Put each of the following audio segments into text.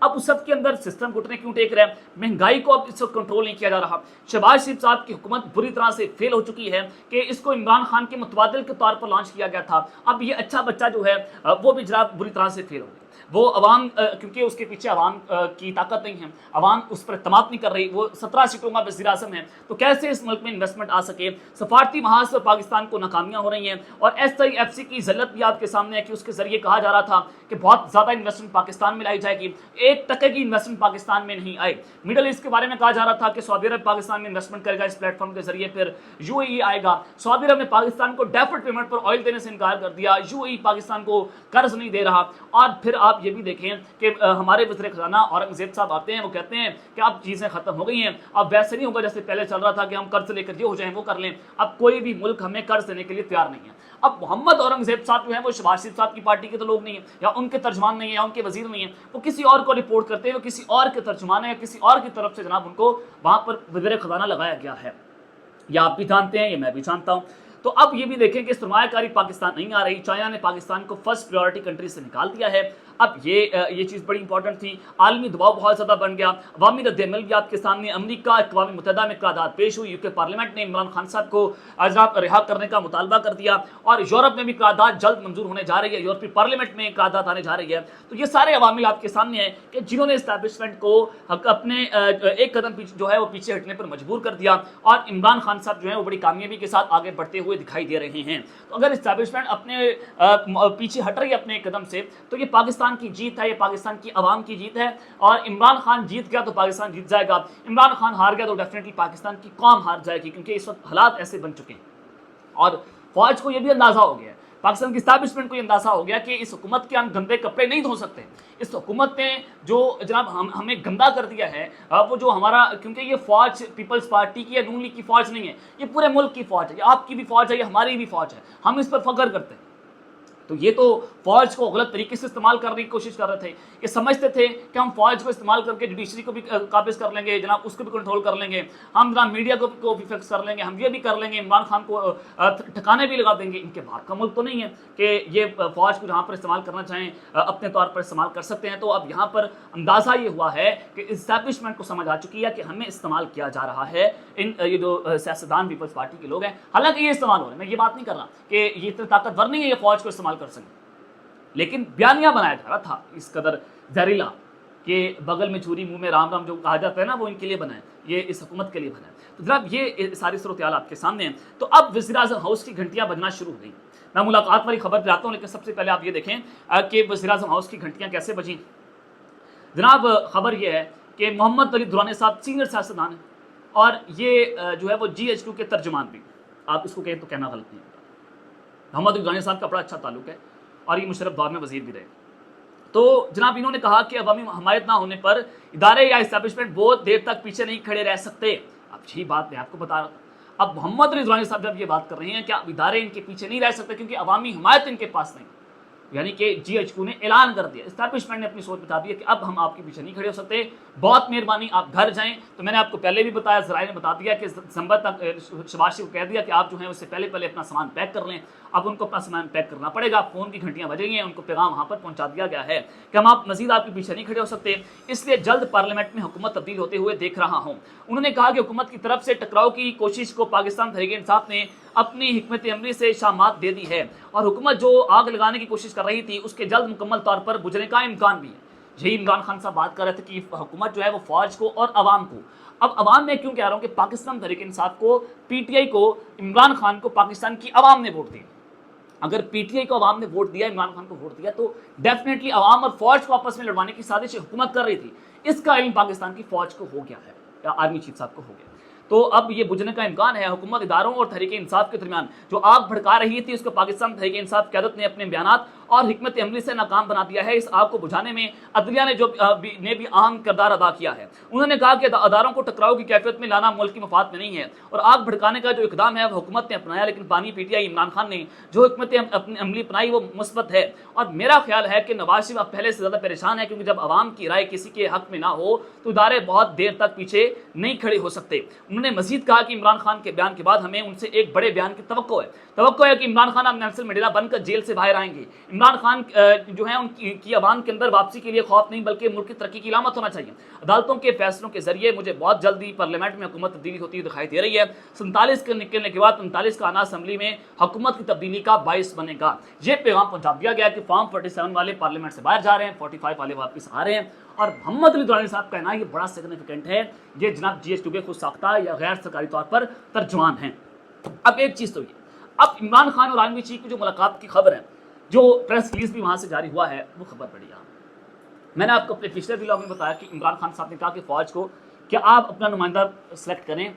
اب اس سب کے اندر سسٹم گھٹنے کیوں ٹیک رہے ہیں؟ مہنگائی کو اب اس وقت کنٹرول نہیں کیا جا رہا. شہباز شریف صاحب کی حکومت بری طرح سے فیل ہو چکی ہے کہ اس کو عمران خان کے متبادل کے طور پر لانچ کیا گیا تھا. اب یہ اچھا بچہ جو ہے وہ بھی جناب بری طرح سے فیل ہو گیا. وہ عوام کیونکہ اس کے پیچھے عوام کی طاقت نہیں ہے, عوام اس پر اعتماد نہیں کر رہی, وہ 17 سیٹوں کا وزیر اعظم ہے, تو کیسے اس ملک میں انویسٹمنٹ آ سکے؟ سفارتی محاذ پر پاکستان کو ناکامیاں ہو رہی ہیں, اور SIFC کی ذلت بھی آپ کے سامنے ہے کہ اس کے ذریعے کہا جا رہا تھا کہ بہت زیادہ انویسٹمنٹ پاکستان میں لائی جائے گی, 1% کی انویسٹمنٹ پاکستان میں نہیں آئے. مڈل ایسٹ کے بارے میں کہا جا رہا تھا کہ سعودی عرب پاکستان میں انویسٹمنٹ کرے گا اس پلیٹ فارم کے ذریعے, پھر UAE آئے گا. سعودی عرب نے پاکستان کو ڈیفرڈ پیمنٹ پر آئل دینے سے انکار کر دیا, UAE پاکستان کو قرض نہیں دے رہا. اور پھر آپ یہ بھی دیکھیں کہ ہمارے وزیر خزانہ اورنگزیب صاحب آتے ہیں, وہ کہتے ہیں کہ اب چیزیں ختم ہو گئی ہیں, اب ویسے نہیں ہوگا جیسے پہلے چل رہا تھا کہ ہم قرض لے کر یہ ہو جائیں وہ کر لیں. اب کوئی بھی ملک ہمیں قرض دینے کے لیے تیار نہیں ہے. اب محمد اورنگزیب صاحب جو ہیں وہ شہباز شریف صاحب کی پارٹی کے تو لوگ نہیں ہیں, یا ان کے ترجمان نہیں ہیں, یا ان کے وزیر نہیں ہیں, وہ کسی اور کو رپورٹ کرتے ہیں, وہ کسی اور کے ترجمان ہیں, یا کسی اور کی طرف سے جناب ان کو وہاں پر وزیر خزانہ لگایا گیا ہے. یا آپ بھی جانتے ہیں, یہ میں بھی جانتا ہوں. تو اب یہ بھی دیکھیں کہ سرمایہ کاری پاکستان نہیں آ رہی, چائنا نے پاکستان کو فرسٹ پریورٹی کنٹری سے نکال دیا ہے. اب یہ چیز بڑی امپورٹنٹ تھی. عالمی دباؤ بہت زیادہ بن گیا, عوامی رد عمل بھی آپ کے سامنے. امریکہ اقوام متحدہ میں قرارداد پیش ہوئی, UK پارلیمنٹ نے عمران خان صاحب کو جناب رہا کرنے کا مطالبہ کر دیا, اور یورپ میں بھی قرارداد جلد منظور ہونے جا رہی ہے, یورپی پارلیمنٹ میں قرارداد آنے جا رہی ہے. تو یہ سارے عوامل آپ کے سامنے ہیں کہ جنہوں نے اسٹیبلشمنٹ کو اپنے ایک قدم جو ہے وہ پیچھے ہٹنے پر مجبور کر دیا, اور عمران خان صاحب جو ہیں وہ بڑی کامیابی کے ساتھ آگے بڑھتے ہوئے دکھائی دے رہے ہیں. تو اگر اسٹیبلشمنٹ اپنے پیچھے ہٹ رہی ہے اپنے قدم سے, تو یہ پاکستان کی جیت ہے, یہ پاکستان کی عوام کی جیت ہے. اور عمران خان جیت گیا تو پاکستان جیت جائے گا, عمران خان ہار گیا تو ڈیفینیٹلی پاکستان کی قوم ہار جائے گی, کیونکہ اس وقت حالات ایسے بن چکے ہیں. اور فوج کو یہ بھی اندازہ ہو گیا ہے, پاکستان کی اسٹیبلشمنٹ کو یہ اندازہ ہو گیا کہ اس حکومت کے ہم گندے کپڑے نہیں دھو سکتے. اس حکومت نے جو جناب ہمیں گندا کر دیا ہے, وہ جو ہمارا, کیونکہ یہ فوج پیپلز پارٹی کی یا نون لیگ کی فوج نہیں ہے, یہ پورے ملک کی فوج ہے, یہ آپ کی بھی فوج ہے, یہ ہماری بھی فوج ہے, ہم اس پر فخر کرتے ہیں. تو یہ تو فوج کو غلط طریقے سے استعمال کرنے کی کوشش کر رہے تھے. یہ سمجھتے تھے کہ ہم فوج کو استعمال کر کے جوڈیشری کو بھی قابض کر لیں گے جناب, اس کو بھی کنٹرول کر لیں گے, ہم جناب میڈیا کو بھی فکس کر لیں گے, ہم یہ بھی کر لیں گے, عمران خان کو ٹھکانے بھی لگا دیں گے. ان کے باہر کا ملک تو نہیں ہے کہ یہ فوج کو جہاں پر استعمال کرنا چاہیں اپنے طور پر استعمال کر سکتے ہیں. تو اب یہاں پر اندازہ یہ ہوا ہے کہ اسٹیبلشمنٹ کو سمجھ آ چکی ہے کہ ہمیں استعمال کیا جا رہا ہے. یہ جو سیاستدان پیپلز پارٹی کے لوگ ہیں, حالانکہ یہ استعمال ہو رہے ہیں, میں یہ بات نہیں کر رہا کہ یہ اتنا طاقتور نہیں ہے یہ فوج کو استعمال کر سکیں, لیکن بیانیہ بنایا جا رہا تھا اس قدر زہریلا کہ بغل میں چھری منہ میں رام رام جو کہا جاتا ہے نا, وہ ان کے لیے بنا ہے, یہ اس حکومت کے لیے بنا ہے. تو جناب یہ ساری صورتحال آپ کے سامنے ہیں. تو اب وزیر اعظم ہاؤس کی گھنٹیاں بجنا شروع ہو گئی. میں ملاقات والی خبر دلاتا ہوں, لیکن سب سے پہلے آپ یہ دیکھیں کہ وزیر اعظم ہاؤس کی گھنٹیاں کیسے بجیں. جناب خبر یہ ہے کہ محمد علی درانی صاحب سینئر سیاستدان ہیں, اور یہ جو ہے وہ GH2 کے ترجمان بھی, آپ اس کو کہیں تو کہنا غلط نہیں ہوگا. محمد علی درانی صاحب کا بڑا اچھا تعلق ہے, اور یہ مشرف دور میں وزیر بھی رہے. تو جناب انہوں نے کہا کہ عوامی حمایت نہ ہونے پر ادارے یا اسٹیبلشمنٹ بہت دیر تک پیچھے نہیں کھڑے رہ سکتے. اب یہی بات میں آپ کو بتا رہا تھا. اب محمد علی درانی صاحب جب یہ بات کر رہے ہیں کہ اب ادارے ان کے پیچھے نہیں رہ سکتے کیونکہ عوامی حمایت ان کے پاس نہیں, یعنی کہ GH2 نے اعلان کر دیا, اسٹیبلشمنٹ نے اپنی سوچ بتا دی کہ اب ہم آپ کے پیچھے نہیں کھڑے ہو سکتے, بہت مہربانی آپ گھر جائیں. تو میں نے آپ کو پہلے بھی بتایا, ذرائع نے بتا دیا کہ دسمبر تک شہباز شریف کو کہہ دیا کہ آپ جو ہیں اس سے پہلے اپنا سامان پیک کر لیں. اب ان کو اپنا سامان پیک کرنا پڑے گا, فون کی گھنٹیاں بجیں گی, ان کو پیغام وہاں پر پہنچا دیا گیا ہے کہ ہم مزید آپ کے پیچھے نہیں کھڑے ہو سکتے, اس لیے جلد پارلیمنٹ میں حکومت تبدیل ہوتے ہوئے دیکھ رہا ہوں. انہوں نے کہا کہ حکومت کی طرف سے ٹکراؤ کی کوشش کو پاکستان تحریک انصاف نے اپنی حکمت عملی سے شامات دے دی ہے, اور حکومت جو آگ لگانے کی کوشش کر رہی تھی اس کے جلد مکمل طور پر بجھنے کا امکان بھی ہے. یہی عمران خان صاحب بات کر رہے تھے کہ حکومت جو ہے وہ فوج کو اور عوام کو, اب عوام میں کیوں کہہ رہا ہوں کہ پاکستان تحریک انصاف کو, PTI کو, عمران خان کو پاکستان کی عوام نے ووٹ دیا. اگر PTI کو عوام نے ووٹ دیا, عمران خان کو ووٹ دیا, تو ڈیفینیٹلی عوام اور فوج کو آپس میں لڑوانے کی سازش حکومت کر رہی تھی. اس کا علم پاکستان کی فوج کو ہو گیا ہے, یا آرمی چیف صاحب کو ہو گیا. تو اب یہ بجھنے کا امکان ہے. حکومت اداروں اور تحریک انصاف کے درمیان جو آگ بھڑکا رہی تھی, اس کو پاکستان تحریک انصاف قیادت نے اپنے بیانات اور حکمت عملی سے ناکام بنا دیا ہے. اس آگ کو بجھانے میں عدلیہ نے بھی اہم کردار ادا کیا ہے. انہوں نے کہا کہ اداروں کو ٹکراؤ کی کیفیت میں لانا ملک کی مفاد میں نہیں ہے, اور آگ بھڑکانے کا جو اقدام ہے وہ حکومت نے اپنایا, لیکن بانی PTI عمران خان نے جو حکمت عملی اپنائی وہ مثبت ہے. اور میرا خیال ہے کہ نواز شریف اب پہلے سے زیادہ پریشان ہے, کیونکہ جب عوام کی رائے کسی کے حق میں نہ ہو تو ادارے بہت دیر تک پیچھے نہیں کھڑے ہو سکتے. انہوں نے مزید کہا کہ عمران خان کے بیان کے بعد ہمیں ان سے ایک بڑے بیان کی توقع ہے. توقع ہے کہ عمران خان اب نیلسن منڈیلا بن کر جیل سے باہر آئیں گے. عمران خان جو ہے ان کی عوام کے اندر واپسی کے لیے خوف نہیں بلکہ ملک کی ترقی کی علامت ہونا چاہیے. عدالتوں کے فیصلوں کے ذریعے مجھے بہت جلدی پارلیمنٹ میں حکومت تبدیلی ہوتی ہوئی دکھائی دے رہی ہے. 47 کے نکلنے کے بعد 39 کا آنا اسمبلی میں حکومت کی تبدیلی کا باعث بنے گا. یہ پیغام پہنچا دیا گیا کہ فارم 47 والے پارلیمنٹ سے باہر جا رہے ہیں, 45 والے واپس آ رہے ہیں. اور محمد علی درانی صاحب کا کہنا یہ بڑا سگنیفیکنٹ ہے. یہ جناب جی ایس ٹو کے خود ساختہ یا غیر سرکاری طور پر ترجمان ہیں. اب ایک چیز تو یہ, اب عمران خان اور عالمی چیف کی جو ملاقات کی خبر ہے, جو پریس ریلیز بھی وہاں سے جاری ہوا ہے, وہ خبر پڑی. میں نے آپ کو اپنے پچھلے ویڈیو میں بتایا کہ عمران خان صاحب نے کہا کہ فوج کو کہ آپ اپنا نمائندہ سلیکٹ کریں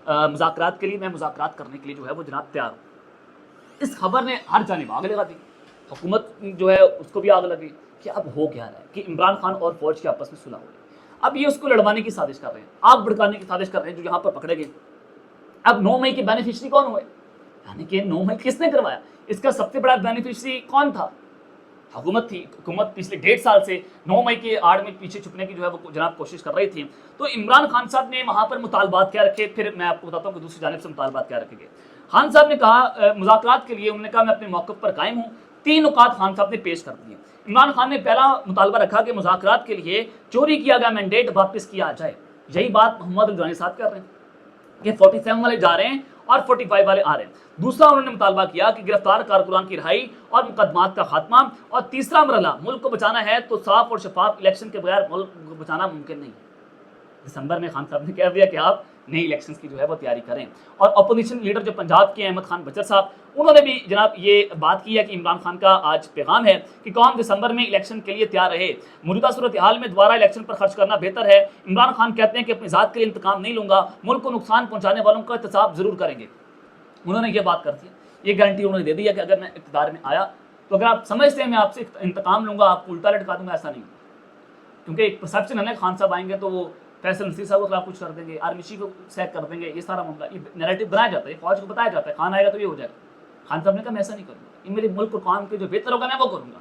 مذاکرات کے لیے, میں مذاکرات کرنے کے لیے جو ہے وہ جناب تیار ہوں. اس خبر نے ہر جانب آگ لگا دی. حکومت جو ہے اس کو بھی آگ لگی کہ اب ہو کیا رہا ہے کہ عمران خان اور فوج کے آپس میں صلح ہو رہی ہے. اب یہ اس کو لڑوانے کی سازش کر رہے ہیں, آگ بھڑکانے کی سازش کر رہے ہیں جو یہاں پر پکڑے گئے. اب 9 مئی کے بینیفیشری کون ہوئے, یعنی کہ 9 مئی کس نے کروایا, اس کا سب سے بڑا بینیفیشری کون تھا؟ حکومت تھی. حکومت پچھلے 1.5 سال سے 9 مئی کے آڑ میں پیچھے چھپنے کی جو ہے وہ جناب کوشش کر رہی تھی. تو عمران خان صاحب نے وہاں پر مطالبات کیا رکھے, پھر میں آپ کو بتاتا ہوں کہ دوسری جانب سے مطالبات کیا رکھے گئے. خان صاحب نے کہا مذاکرات کے لیے, انہوں نے کہا میں اپنے موقف پر قائم ہوں. 3 نکات خان صاحب نے پیش کر دیے. عمران خان نے پہلا مطالبہ رکھا کہ مذاکرات کے لیے چوری کیا گیا مینڈیٹ واپس کیا جائے. یہی بات محمد علی درانی صاحب کر رہے ہیں کہ 47 والے جا رہے ہیں اور 45 والے آ رہے ہیں. دوسرا انہوں نے مطالبہ کیا کہ گرفتار کارکنان کی رہائی اور مقدمات کا خاتمہ. اور تیسرا مرحلہ, ملک کو بچانا ہے تو صاف اور شفاف الیکشن کے بغیر ملک کو بچانا ممکن نہیں. دسمبر میں خان صاحب نے کہہ دیا کہ آپ نئی الیکشنز کی جو ہے وہ تیاری کریں. اور اپوزیشن لیڈر جو پنجاب کے احمد خان بچر صاحب, انہوں نے بھی جناب یہ بات کی ہے کہ عمران خان کا آج پیغام ہے کہ قوم دسمبر میں الیکشن کے لیے تیار رہے. موجودہ صورتحال میں دوبارہ الیکشن پر خرچ کرنا بہتر ہے. عمران خان کہتے ہیں کہ اپنی ذات کے لیے انتقام نہیں لوں گا, ملک کو نقصان پہنچانے والوں کا احتساب ضرور کریں گے. انہوں نے یہ بات کر دی, یہ گارنٹی انہوں نے دے دی ہے کہ اگر میں اقتدار میں آیا تو اگر آپ سمجھتے ہیں میں آپ سے انتقام لوں گا, آپ کو الٹا لٹکا دوں گا, ایسا نہیں. کیونکہ ایک پرسیپشن ہے نا, خان صاحب آئیں گے تو وہ فیصل نصیر صاحب کو خلاف کچھ کر دیں گے, آرمی چیف کو سیک کر دیں گے. یہ سارا معاملہ, یہ نیریٹو بنایا جاتا ہے, فوج کو بتایا جاتا ہے خان آئے گا تو یہ ہو جائے گا. خان صاحب نے کہا میں ایسا نہیں کروں گا, یہ میرے ملک اور قوم کے جو بہتر ہوگا میں وہ کروں گا.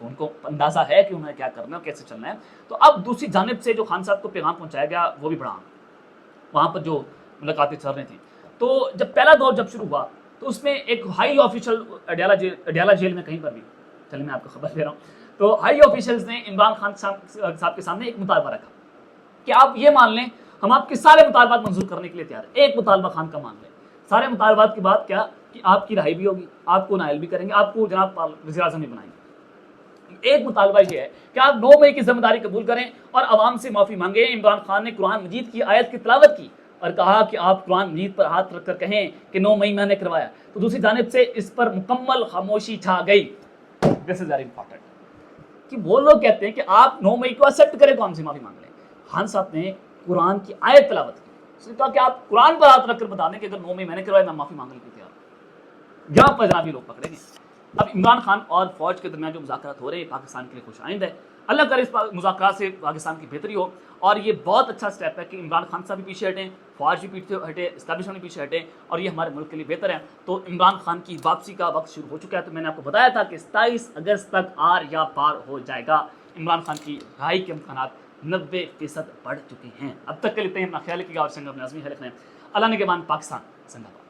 تو ان کو اندازہ ہے کہ انہیں کیا کرنا ہے اور کیسے چلنا ہے. تو اب دوسری جانب سے جو خان صاحب کو پیغام پہنچایا گیا وہ بھی بڑا وہاں پر جو ملاقاتیں چل رہی تھیں. تو جب پہلا دور جب شروع ہوا تو اس میں ایک ہائی آفیشل اڈیالہ جیل میں کہیں پر بھی, چلیے میں آپ کو خبر دے رہا ہوں, تو ہائی آفیشلز نے عمران خان صاحب کے سامنے ایک مطالبہ رکھا کہ آپ یہ مان لیں ہم آپ کے سارے مطالبات منظور کرنے کے لیے تیار ہیں. ایک مطالبہ خان کا مان لیں, سارے مطالبات کے بعد کیا کہ آپ کی رہائی بھی ہوگی, آپ کو نائل بھی کریں گے, آپ کو جناب وزیر اعظم بھی بنائیں گے. ایک مطالبہ یہ ہے کہ آپ 9 مئی کی ذمہ داری قبول کریں اور عوام سے معافی مانگیں. عمران خان نے قرآن مجید کی آیت کی تلاوت کی اور کہا کہ آپ قرآن مجید پر ہاتھ رکھ کر کہیں کہ 9 مئی میں نے کروایا. تو دوسری جانب سے اس پر مکمل خاموشی چھا گئی. دس از ویری امپورٹنٹ کہ وہ لوگ کہتے ہیں کہ آپ 9 مئی کو ایکسیپٹ کریں, قوم سے معافی مانگ لیں. خان صاحب نے قرآن کی آیت تلاوت کی, اس نے کہا کہ آپ قرآن پر ہاتھ رکھ کر بتا دیں کہ اگر 9 مئی میں نے کروایا میں معافی مانگنے کے تیار ہوں. یہاں پر جناب یہ لوگ پکڑیں گے. اب عمران خان اور فوج کے درمیان جو مذاکرات ہو رہے ہیں پاکستان کے لیے خوش آئند ہے. اللہ کرے اس مذاکرات سے پاکستان کی بہتری ہو. اور یہ بہت اچھا سٹیپ ہے کہ عمران خان صاحب بھی پیچھے ہٹیں, فوج بھی پیچھے ہٹے, اسٹیبلشمنٹ بھی پیچھے ہٹے, اور یہ ہمارے ملک کے لیے بہتر ہے. تو عمران خان کی واپسی کا وقت شروع ہو چکا ہے. تو میں نے آپ کو بتایا تھا کہ 27 اگست تک آر یا پار ہو جائے گا. عمران خان کی رہائی کے امکانات 90% بڑھ چکے ہیں. اب تک کے لیے اپنا خیال رکھیے گا اور سنگ اپنے عظمی خیال رکھنا ہے. اللہ نے کے بعد پاکستان زندہ باد.